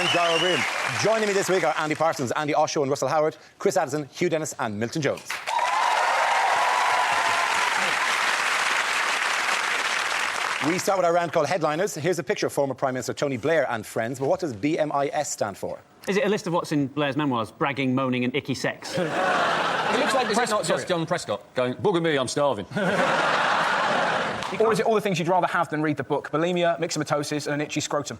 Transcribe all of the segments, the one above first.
I'm Dara O'Brien. Joining me this week are Andy Parsons, Andy Osho and Russell Howard, Chris Addison, Hugh Dennis and Milton Jones. We start with our round called Headliners. Here's a picture of former Prime Minister Tony Blair and friends, but what does BMIS stand for? Is it a list of what's in Blair's memoirs? Bragging, moaning and icky sex? It looks like it's not just John Prescott going, bugger me, I'm starving. Or is it all the things you'd rather have than read the book? Bulimia, myxomatosis and an itchy scrotum.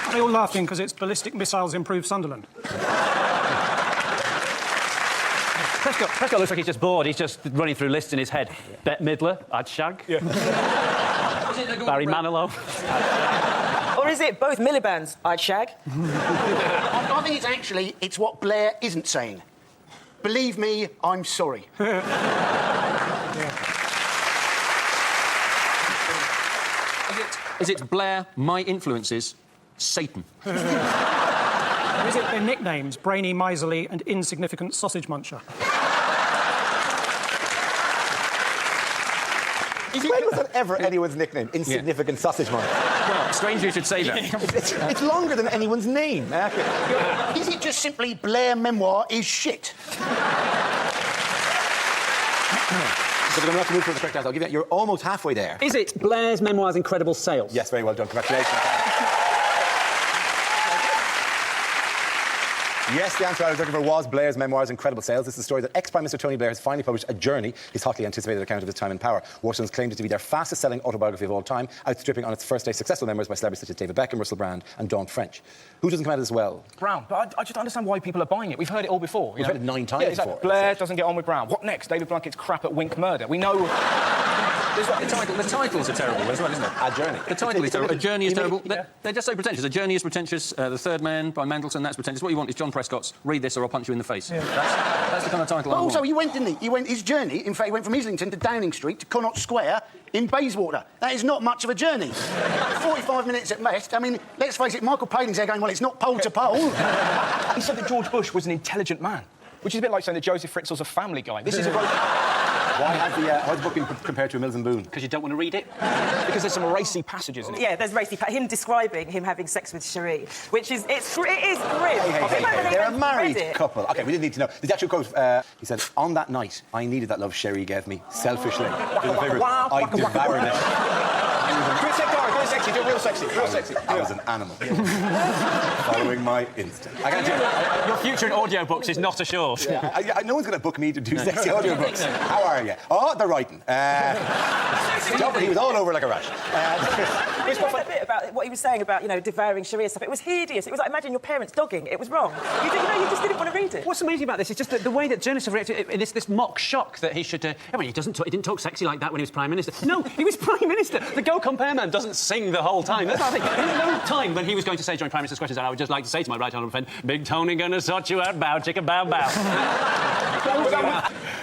Are they all laughing because it's ballistic missiles improve Sunderland? Prescott looks like he's just bored. He's just running through lists in his head. Bette Midler, I'd shag. Yeah. Barry Manilow. Or is it both Miliband's I'd shag? I think it's what Blair isn't saying. Believe me, I'm sorry. Is it Blair, my influences, Satan? Or is it their nicknames, Brainy, Miserly and Insignificant Sausage Muncher? When was that ever anyone's nickname? Insignificant Sausage Muncher. Well, strange you should say that. It's longer than anyone's name. Is it just simply Blair memoir is shit? So we're going to have to move to the correct answer. I'll give you that. You're almost halfway there. Is it Blair's memoirs' incredible sales? Yes, very well done. Congratulations. Yes, the answer I was looking for was Blair's memoirs' incredible sales. This is the story that ex-Prime Minister Tony Blair has finally published A Journey, his hotly anticipated account of his time in power. Waterstones claimed it to be their fastest-selling autobiography of all time, outstripping on its first day successful memoirs by celebrities such as David Beckham, Russell Brand and Dawn French. Who doesn't come out as well? Brown. But I just don't understand why people are buying it. We've heard it all before. We've heard it 9 times before. Like, Blair doesn't get on with Brown. What next? David Blunkett's crap at Wink Murder. We know... The titles are terrible as well, isn't it? A Journey. The title is terrible. A Journey is terrible. They're just so pretentious. A Journey is pretentious. The Third Man by Mandelson, that's pretentious. What you want is John Prescott's Read This or I'll Punch You in the Face. Yeah. That's the kind of title I want. Also, he went, didn't he? He went his journey. In fact, he went from Islington to Downing Street to Connaught Square in Bayswater. That is not much of a journey. 45 minutes at best. I mean, let's face it, Michael Paling's there going, well, it's not pole to pole. He said that George Bush was an intelligent man, which is a bit like saying that Joseph Fritzl's a family guy. This is a... Why has the book been compared to a Mills and Boon? Because you don't want to read it? Because there's some racy passages in it. Yeah, there's racy... Him describing him having sex with Cherie, which is... it is grim. Hey. They're a married couple. OK, we didn't need to know. The actual quote, he said, on that night, I needed that love Cherie gave me, selfishly. I devoured it. Do real sexy. I was an animal. Following my instinct. I guarantee you, your future in audiobooks is not assured. Yeah. No one's going to book me to do sexy audiobooks. How are you? Oh, the writing. He was all over like a rash. Which was a bit about what he was saying about, devouring Cherie and stuff. It was hideous. It was like, imagine your parents dogging. It was wrong. You just didn't want to read it. What's amazing about this is just the way that journalists have reacted in this mock shock that he should... he didn't talk sexy like that when he was Prime Minister. No, he was Prime Minister. The Go Compare man doesn't sing the whole time. That's not the thing. There was no time when he was going to say during Prime Minister's questions, and I would just like to say to my right honourable friend, Big Tony gonna sort you out, bow, chicka, bow, bow.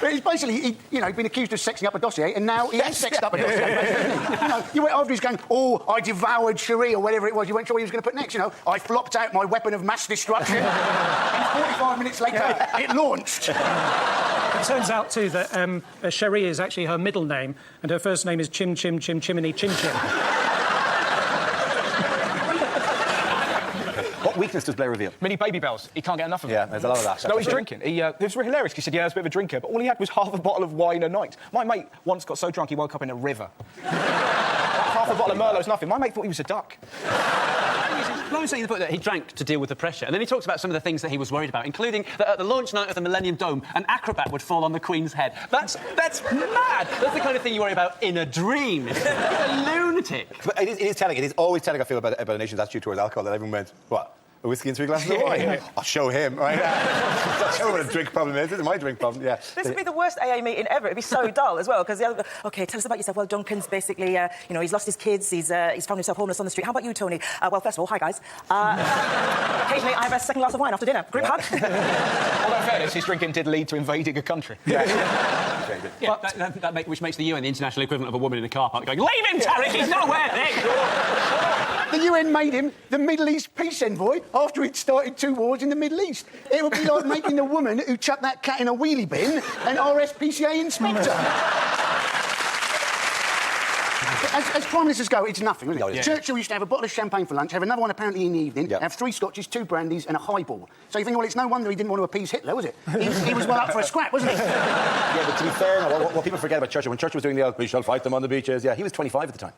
He's basically, been accused of sexing up a dossier, and now he has sexed up a dossier. You went after he's going, I devoured Cherie, or whatever it was. You weren't sure what he was going to put next, I flopped out my weapon of mass destruction, and 45 minutes later, it launched. It turns out, too, that Cherie is actually her middle name, and her first name is Chim Chim Chim Chimney Chim Chim. What weakness does Blair reveal? Mini baby bells. He can't get enough of it. Yeah, there's a lot of that. No, he's drinking. It was really hilarious. He said, I was a bit of a drinker, but all he had was half a bottle of wine a night. My mate once got so drunk he woke up in a river. Half a bottle of Merlot's nothing. My mate thought he was a duck. Lauren's saying in the book that he drank to deal with the pressure, and then he talks about some of the things that he was worried about, including that at the launch night of the Millennium Dome, an acrobat would fall on the Queen's head. That's mad! That's the kind of thing you worry about in a dream. He's a lunatic. But it is always telling, I feel, about a nation's attitude towards alcohol, that everyone went, what? A whiskey and 3 glasses of wine? I'll show him, right? I'll show him what a drink problem is. This is my drink problem, yeah. This would be the worst AA meeting ever. It'd be so dull as well, because the other... OK, tell us about yourself. Well, Duncan's basically, he's lost his kids, he's found himself homeless on the street. How about you, Tony? Well, first of all, hi, guys. Occasionally, I have a second glass of wine after dinner. Group hug. Although, in fairness, his drinking did lead to invading a country. Which makes the UN the international equivalent of a woman in a car park going, leave him, Tarek, he's not worth it! The UN made him the Middle East peace envoy after he'd started 2 wars in the Middle East. It would be like making the woman who chucked that cat in a wheelie bin an RSPCA inspector. as Prime Ministers go, it's nothing, isn't it? No, yeah. Churchill used to have a bottle of champagne for lunch, have another one apparently in the evening, Yeah. have 3 scotches, 2 brandies and a highball. So you think, well, it's no wonder he didn't want to appease Hitler, was it? He was well up for a scrap, wasn't he? Yeah, but to be fair, no, what people forget about Churchill, when Churchill was doing the old, we shall fight them on the beaches, yeah, he was 25 at the time.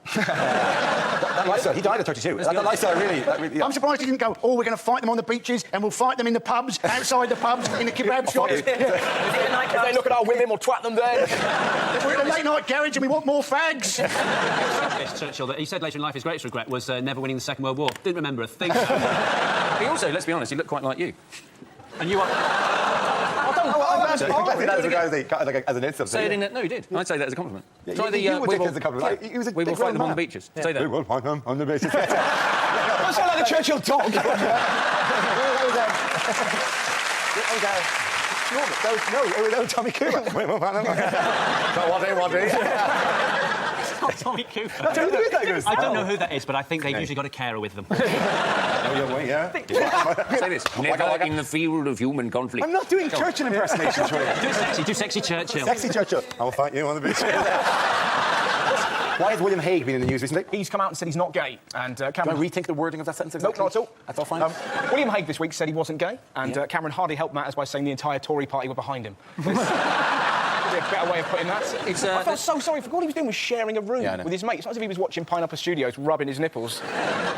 that lifestyle, he died at 32. That lifestyle really... yeah. I'm surprised he didn't go, oh, we're going to fight them on the beaches and we'll fight them in the pubs, outside the pubs, in the kebab shops. If they look at our women, we'll twat them there. We're in a late-night garage and we want more fags. Yes, Churchill, that he said later in life his greatest regret was never winning the Second World War. Didn't remember a thing. He also, let's be honest, he looked quite like you. And you are... As an insult. Say it in... No, he did. I'd say that as a compliment. Try the... You would take it as a compliment. He was a we will fight them on the beaches. Say that. We will fight them on the beaches. Don't sound like the Churchill dog. No, Tommy Cooper. One day. Tommy Cooper. I don't know who that is, but I think they've usually got a carer with them. Yeah. Say this. Never in the field of human conflict. I'm not doing Churchill impersonations, really. Do sexy Churchill. Sexy Churchill. I will fight you on the beach. Why has William Hague been in the news recently? He's come out and said he's not gay. And Can I Cameron... rethink the wording of that sentence? Nope, not at all. That's all fine. William Hague this week said he wasn't gay, and Cameron hardly helped matters by saying the entire Tory party were behind him. Could be a better way of putting that. I felt so sorry for all he was doing was sharing a room with his mate. It's not as if he was watching Pineapple Studios rubbing his nipples.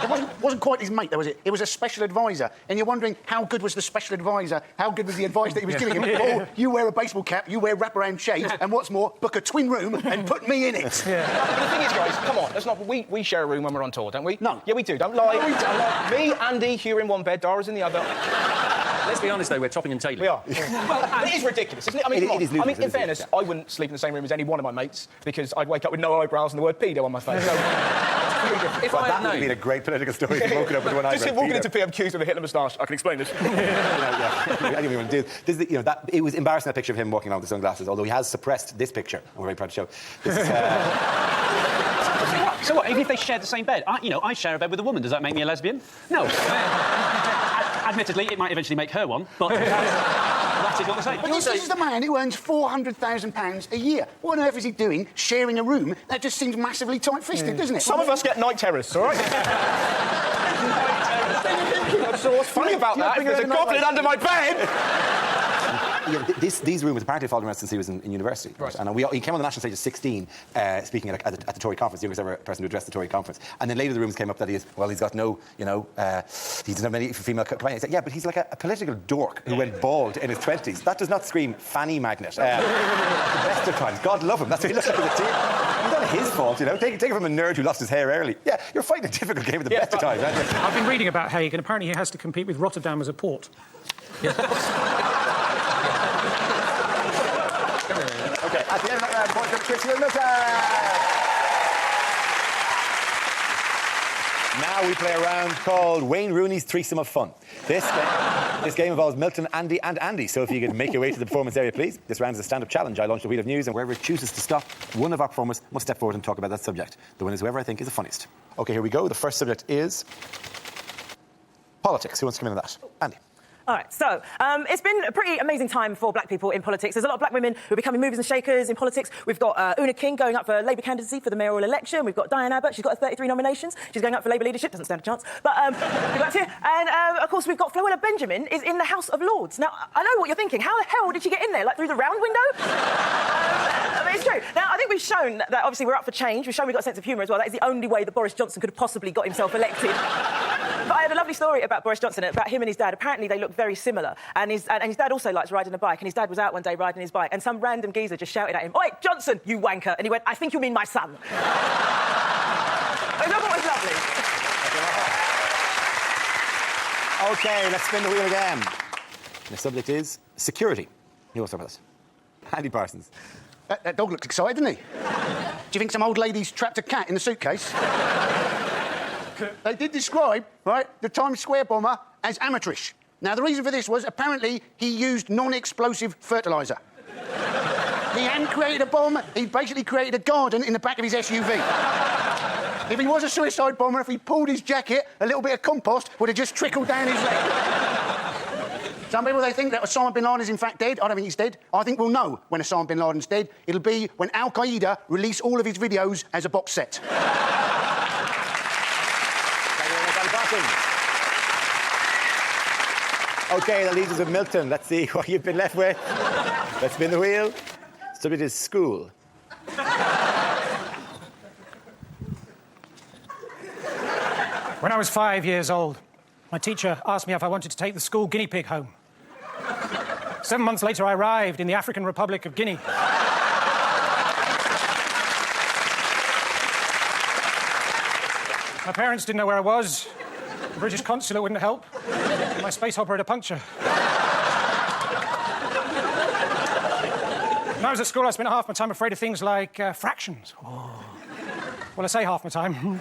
It wasn't quite his mate, though, was it? It was a special advisor. And you're wondering, how good was the special advisor? How good was the advice that he was giving him? Oh, you wear a baseball cap, you wear wraparound shades, and what's more, book a twin room and put me in it. But the thing is, guys, come on, let's not... We share a room when we're on tour, don't we? No. Yeah, we do. Don't lie. Me, Andy, Hugh in one bed, Dara's in the other. Let's be honest, though, we're topping and tailing. We are. Well, it is ridiculous, isn't it? I mean, It is ludicrous, in fairness, I wouldn't sleep in the same room as any one of my mates because I'd wake up with no eyebrows and the word pedo on my face. So, If I had That would known... have been a great political story if you woken up with one eye. just him walking into PMQs with a Hitler moustache. I can explain this. Anyone did. This is, it was embarrassing, that picture of him walking around with the sunglasses, although he has suppressed this picture. I'm very proud to show. This is, So what, even if they shared the same bed? I share a bed with a woman. Does that make me a lesbian? No. Admittedly, it might eventually make her one, but that is not the same. But this is the man who earns £400,000 a year. What on earth is he doing sharing a room? That just seems massively tight-fisted, doesn't it? Some of us get night terrors, all right? So what's funny about that? If there's a goblin under my bed... these rumours apparently followed him since he was in university. Right. And he came on the national stage at 16, speaking at the Tory conference, the youngest ever person to address the Tory conference. And then later the rumours came up that he's got no, he doesn't have many female companions. He said, yeah, but he's like a political dork who went bald in his 20s. That does not scream fanny magnet. The best of times. God love him. That's what he looks like at the team. It's not his fault, Take it from a nerd who lost his hair early. Yeah, you're fighting a difficult game at the best of times, aren't you? I've been reading about Hague, and apparently he has to compete with Rotterdam as a port. Okay, at the end of that round, point for Tricia Milton. Now we play a round called Wayne Rooney's Threesome of Fun. This game involves Milton, Andy and Andy, so if you could make your way to the performance area, please. This round is a stand-up challenge. I launch the wheel of news, and wherever it chooses to stop, one of our performers must step forward and talk about that subject. The winner is whoever I think is the funniest. OK, here we go. The first subject is politics. Who wants to come in on that? Andy. All right, so it's been a pretty amazing time for black people in politics. There's a lot of black women who are becoming movers and shakers in politics. We've got Una King going up for Labour candidacy for the mayoral election. We've got Diane Abbott. She's got 33 nominations. She's going up for Labour leadership. Doesn't stand a chance. But we've got her. And, of course, we've got Floella Benjamin is in the House of Lords. Now, I know what you're thinking. How the hell did she get in there? Like, through the round window? But it's true. Now, I think we've shown that obviously we're up for change. We've shown we've got a sense of humour as well. That is the only way that Boris Johnson could have possibly got himself elected. But I had a lovely story about Boris Johnson, about him and his dad. Apparently, they look very similar. And his dad also likes riding a bike. And his dad was out one day riding his bike. And some random geezer just shouted at him, "Oi, Johnson, you wanker." And he went, "I think you mean my son." I thought it was lovely. OK, let's spin the wheel again. The subject is security. You want to start with us? Andy Parsons. That dog looks excited, doesn't he? Do you think some old lady's trapped a cat in the suitcase? They did describe, right, the Times Square bomber as amateurish. Now, the reason for this was apparently he used non-explosive fertiliser. He hadn't created a bomb, he basically created a garden in the back of his SUV. If he was a suicide bomber, if he pulled his jacket, a little bit of compost would have just trickled down his leg. Some people, they think that Osama bin Laden is in fact dead. I don't think he's dead. I think we'll know when Osama bin Laden's dead. It'll be when Al-Qaeda release all of his videos as a box set. OK, that leaves us with Milton. Let's see what you've been left with. Let's spin the wheel. Subject is school. When I was 5 years old, my teacher asked me if I wanted to take the school guinea pig home. 7 months later, I arrived in the African Republic of Guinea. My parents didn't know where I was. The British consulate wouldn't help. My space hopper had a puncture. When I was at school, I spent half my time afraid of things like fractions. Oh. Well, I say half my time.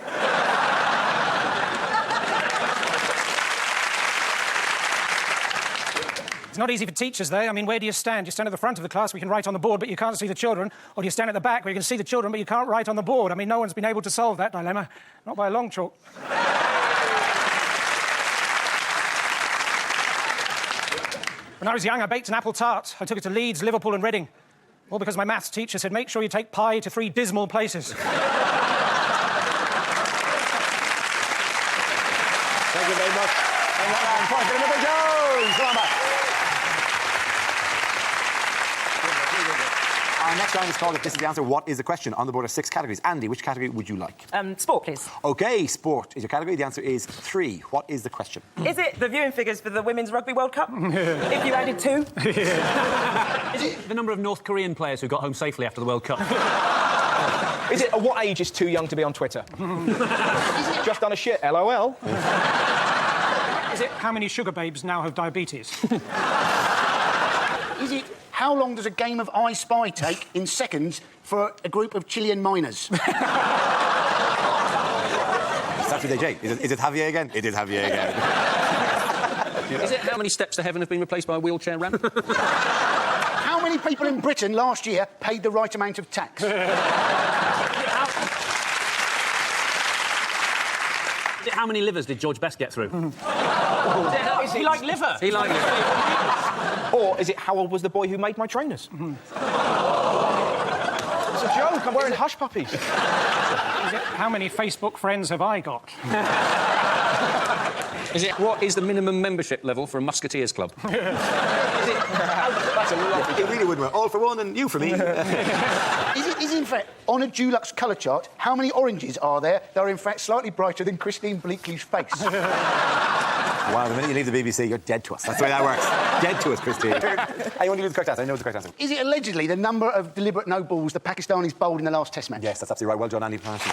It's not easy for teachers, though. I mean, where do you stand? You stand at the front of the class where you can write on the board, but you can't see the children. Or do you stand at the back where you can see the children, but you can't write on the board? I mean, no one's been able to solve that dilemma. Not by a long chalk. When I was young, I baked an apple tart. I took it to Leeds, Liverpool and Reading. All because my maths teacher said, make sure you take pi to 3 dismal places. Thank you very much. And that round point for Mr. Jones. Come on back. Our next round is called If This Is the Answer, What is the Question? On the board are 6 categories. Andy, which category would you like? Sport, please. OK, sport is your category. The answer is 3. What is the question? Is it the viewing figures for the Women's Rugby World Cup? If you added 2? Is it the number of North Korean players who got home safely after the World Cup? Is it at what age is too young to be on Twitter? Is it just done a shit, LOL? Is it how many sugar babes now have diabetes? Is it how long does a game of I Spy take in seconds for a group of Chilean miners? Starts with AJ. Is it Javier again? It is Javier again. Is it how many steps to heaven have been replaced by a wheelchair ramp? How many people in Britain last year paid the right amount of tax? Is it how many livers did George Best get through? He liked liver. He liked liver. Or is it how old was the boy who made my trainers? It's a joke. I'm wearing hush puppies. Is it how many Facebook friends have I got? Is it what is the minimum membership level for a Musketeers club? Is it... That's a lot. It really would work. All for one and you for me. Is it in fact, on a Dulux colour chart, how many oranges are there that are in fact slightly brighter than Christine Bleakley's face? Wow, the minute you leave the BBC, you're dead to us. That's the way that works. Dead to us, Christine. I want you to do the correct answer. I know the correct answer. Is it allegedly the number of deliberate no balls the Pakistanis bowled in the last Test match? Yes, that's absolutely right. Well done, Andy Parson.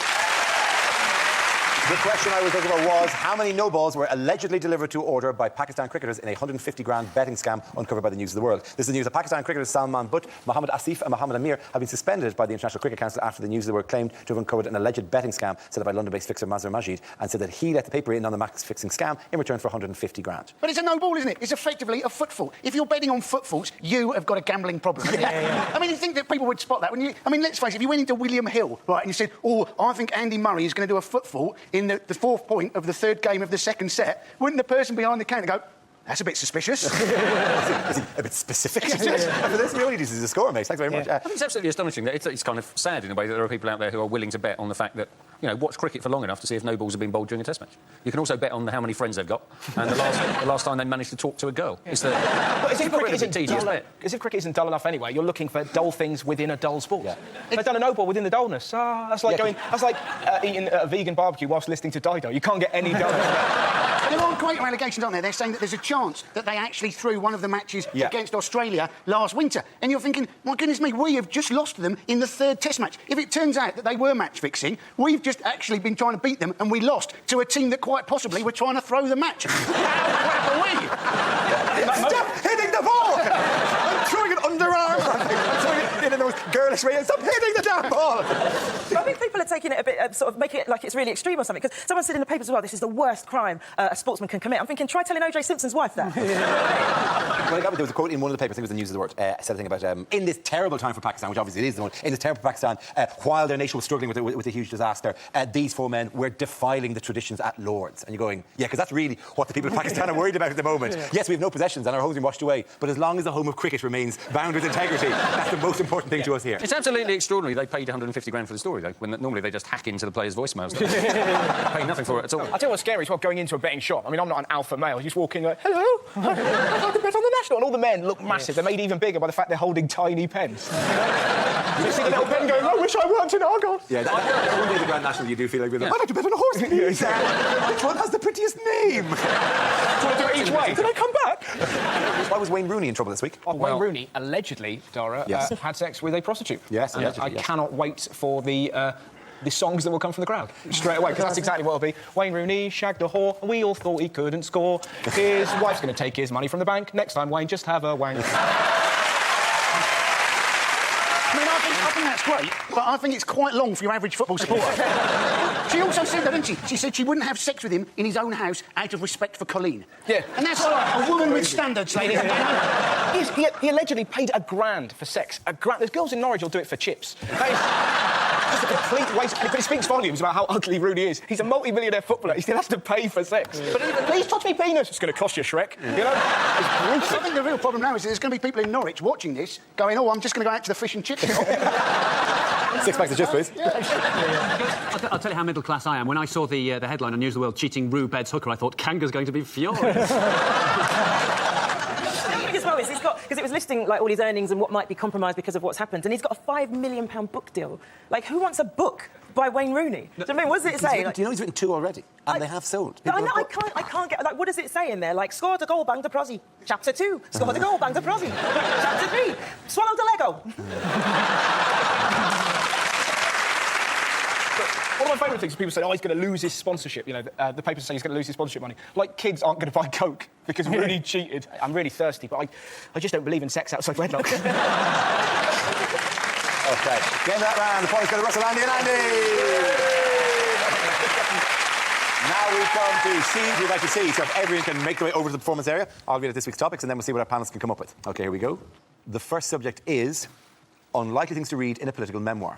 The question I was looking for was how many no balls were allegedly delivered to order by Pakistan cricketers in a 150 grand betting scam uncovered by the News of the World. This is news that Pakistan cricketers Salman Butt, Mohammad Asif and Mohammad Amir have been suspended by the International Cricket Council after the News of the World claimed to have uncovered an alleged betting scam set up by London-based fixer Mazhar Majid and said that he let the paper in on the match fixing scam in return for 150 grand. But it's a no ball, isn't it? It's effectively a foot fault. If you're betting on foot faults, you have got a gambling problem. Yeah. I mean, you think that people would spot that when you... I mean, let's face it, if you went into William Hill, right, and you said, oh, I think Andy Murray is going to do a foot fault in the fourth point of the third game of the second set, wouldn't the person behind the counter go, that's a bit suspicious? Is he a bit specific? For this, he only uses a score, mate. Thanks very much. I think it's absolutely astonishing that it's kind of sad in a way that there are people out there who are willing to bet on the fact that, you know, watch cricket for long enough to see if no balls have been bowled during a Test match. You can also bet on how many friends they've got and the last time they managed to talk to a girl. But as if cricket isn't dull enough anyway, you're looking for dull things within a dull sport. Yeah. They've done a no ball within the dullness. That's like eating a vegan barbecue whilst listening to Dido. You can't get any dullness. There are great allegations, aren't there? They're saying that there's a chance that they actually threw one of the matches against Australia last winter. And you're thinking, my goodness me, we have just lost to them in the third Test match. If it turns out that they were match fixing, we've just actually been trying to beat them and we lost to a team that quite possibly were trying to throw the match. How were we? Stop hitting the ball! I'm throwing it underarm. I'm throwing it in the most girl Shreya, stop hitting the damn ball! I think people are taking it a bit, sort of making it like it's really extreme or something, because someone said in the papers as well, this is the worst crime a sportsman can commit. I'm thinking, try telling O.J. Simpson's wife that. Well, there was a quote in one of the papers, I think it was the News of the World, said a thing about, in this terrible time for Pakistan, which obviously it is the one, in this terrible Pakistan, while their nation was struggling with a huge disaster, these four men were defiling the traditions at Lord's. And you're going, yeah, because that's really what the people of Pakistan are worried about at the moment. Yeah. Yes, we have no possessions and our homes have been washed away, but as long as the home of cricket remains bound with integrity, that's the most important thing to us here. It's absolutely extraordinary. They paid 150 grand for the story, though, when normally they just hack into the players' voicemails. Pay nothing for it at all. I tell you what's scary as well, going into a betting shop. I mean, I'm not an alpha male. You just walk in like, hello, I'd like to bet on the National. And all the men look massive. They're made even bigger by the fact they're holding tiny pens. You see the little pen going, I wish I worked in Argos. Yeah, one day the Grand National, you do feel like, I'd like to bet on a horse, please. Which one has the prettiest name? Do you want to do it each way? Did I come back? Why was Wayne Rooney in trouble this week? Wayne Rooney, allegedly, Dara, had sex with a prostitute. Yes, and I cannot wait for the songs that will come from the crowd straight away, because that's exactly what it'll be. Wayne Rooney shagged a whore, and we all thought he couldn't score. His wife's going to take his money from the bank. Next time, Wayne, just have a wank. I think that's great, but I think it's quite long for your average football supporter. She also said that, didn't she? She said she wouldn't have sex with him in his own house out of respect for Colleen. Yeah. And that's all right. A woman with standards, ladies and gentlemen. He allegedly paid £1,000 for sex. £1,000. There's girls in Norwich who'll do it for chips. That is just a complete waste. But it speaks volumes about how ugly Rooney is. He's a multi-millionaire footballer. He still has to pay for sex. Yeah. But please touch me penis. It's going to cost you, Shrek. Yeah. You know? It's brutal. I think the real problem now is there's going to be people in Norwich watching this going, oh, I'm just going to go out to the fish and chips shop. 6 packs of chips, please. I'll tell you how middle class I am. When I saw the headline on News of the World cheating Rue Bed's hooker, I thought Kanga's going to be furious. As well is he's got, because it was listing like all his earnings and what might be compromised because of what's happened, and he's got a £5 million book deal. Like, who wants a book by Wayne Rooney? Do you know what I mean? What does it say? Do you know he's written 2 already? And they have sold. I know, I can't get... Like, what does it say in there? Like, scored a goal, banged a prosy. Chapter 2. Scored a goal, banged a prosy. Chapter 3. Swallowed a Lego. One of my favourite things is people say, oh, he's going to lose his sponsorship. You know, the papers say he's going to lose his sponsorship money. Like, kids aren't going to buy Coke because Rooney cheated. I'm really thirsty, but I just don't believe in sex outside wedlock. OK. Game that round. The points go to Russell, Andy and Andy. Now we come to scenes we'd like to see. So if everyone can make their way over to the performance area, I'll read out this week's topics and then we'll see what our panelists can come up with. OK, here we go. The first subject is unlikely things to read in a political memoir.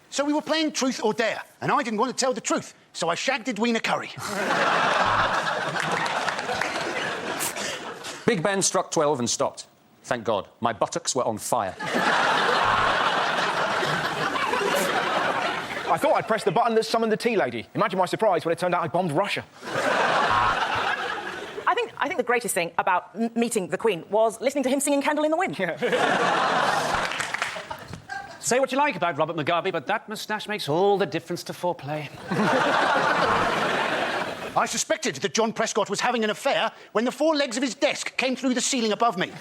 So we were playing Truth or Dare, and I didn't want to tell the truth, so I shagged Edwina Curry. Big Ben struck 12 and stopped. Thank God. My buttocks were on fire. I thought I'd pressed the button that summoned the tea lady. Imagine my surprise when it turned out I bombed Russia. I think the greatest thing about meeting the Queen was listening to him singing Candle in the Wind. Yeah. Say what you like about Robert Mugabe, but that moustache makes all the difference to foreplay. I suspected that John Prescott was having an affair when the 4 legs of his desk came through the ceiling above me.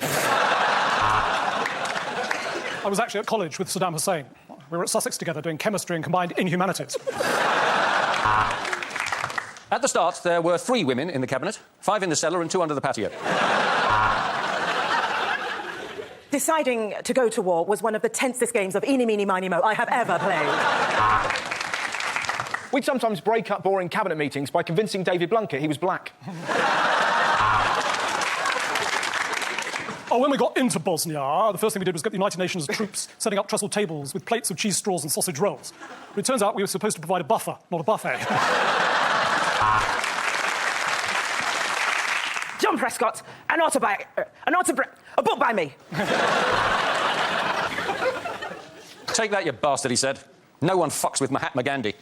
I was actually at college with Saddam Hussein. We were at Sussex together doing chemistry and combined inhumanities. At the start, there were 3 women in the cabinet, 5 in the cellar and 2 under the patio. Deciding to go to war was one of the tensest games of eeny, meeny, miny, mo I have ever played. We'd sometimes break up boring cabinet meetings by convincing David Blunkett he was black. Oh, when we got into Bosnia, the first thing we did was get the United Nations troops setting up trestle tables with plates of cheese straws and sausage rolls. But it turns out we were supposed to provide a buffer, not a buffet. John Prescott, a book by me. Take that, you bastard, he said. No one fucks with Mahatma Gandhi.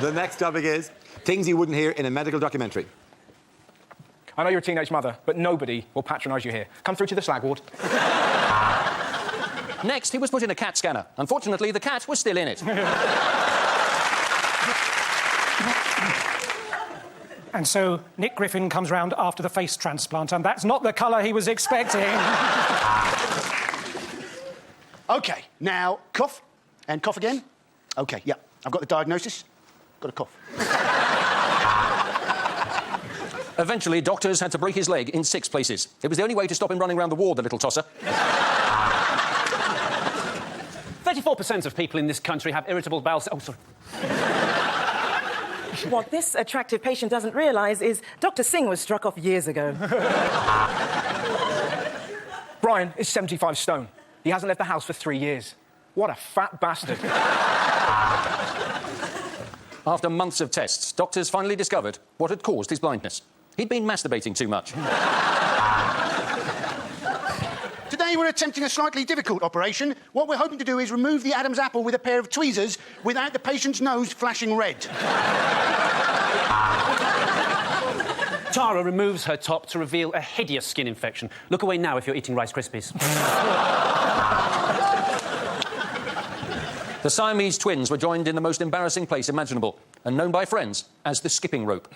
The next topic is things you wouldn't hear in a medical documentary. I know you're a teenage mother, but nobody will patronise you here. Come through to the slag ward. Next, he was put in a CAT scanner. Unfortunately, the cat was still in it. And so Nick Griffin comes round after the face transplant, and that's not the colour he was expecting. OK, now cough, and cough again. OK, yeah, I've got the diagnosis. Got a cough. Eventually, doctors had to break his leg in 6 places. It was the only way to stop him running around the ward, the little tosser. 94% of people in this country have irritable bowel... Oh, sorry. What this attractive patient doesn't realise is Dr. Singh was struck off years ago. Brian is 75 stone. He hasn't left the house for 3 years. What a fat bastard. After months of tests, doctors finally discovered what had caused his blindness. He'd been masturbating too much. Today we're attempting a slightly difficult operation. What we're hoping to do is remove the Adam's apple with a pair of tweezers without the patient's nose flashing red. Tara removes her top to reveal a hideous skin infection. Look away now if you're eating Rice Krispies. The Siamese twins were joined in the most embarrassing place imaginable and known by friends as the skipping rope.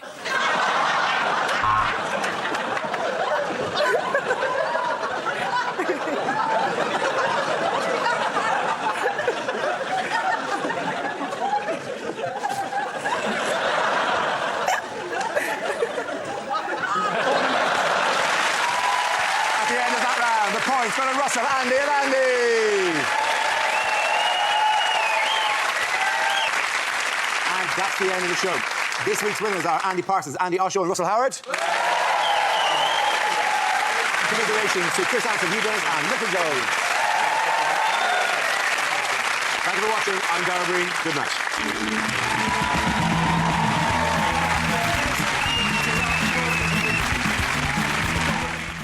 Points for Russell, Andy and Andy. And that's the end of the show. This week's winners are Andy Parsons, Andy Osho and Russell Howard. Congratulations to Chris Anson, Hughes and Nick Jones. Thank you for watching. I'm Darrell Green. Good night.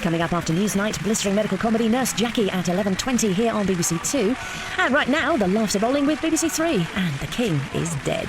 Coming up after Newsnight, blistering medical comedy Nurse Jackie at 11:20 here on BBC Two. And right now, the laughs are rolling with BBC Three, and the King is dead.